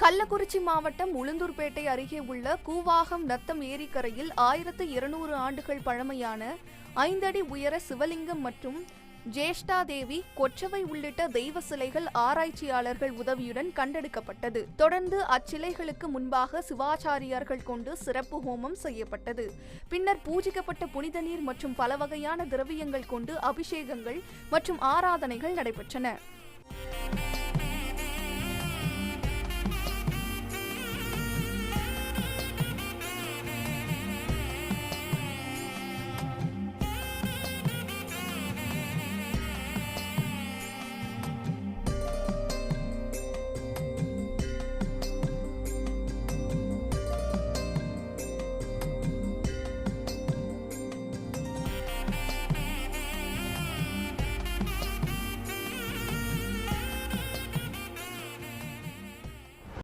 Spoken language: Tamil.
கள்ளக்குறிச்சி மாவட்டம் உளுந்தூர்பேட்டை அருகே உள்ள கூவாகம் நத்தம் ஏரிக்கரையில் 1200 ஆண்டுகள் பழமையான 5 அடி உயர சிவலிங்கம் மற்றும் ஜேஷ்டாதேவி, கொற்றவை உள்ளிட்ட தெய்வ சிலைகள் ஆராய்ச்சியாளர்கள் உதவியுடன் கண்டெடுக்கப்பட்டது. தொடர்ந்து அச்சிலைகளுக்கு முன்பாக சிவாச்சாரியார்கள் கொண்டு சிறப்பு ஹோமம் செய்யப்பட்டது. பின்னர் பூஜிக்கப்பட்ட புனித நீர் மற்றும் பல வகையான திரவியங்கள் கொண்டு அபிஷேகங்கள் மற்றும் ஆராதனைகள் நடைபெற்றன.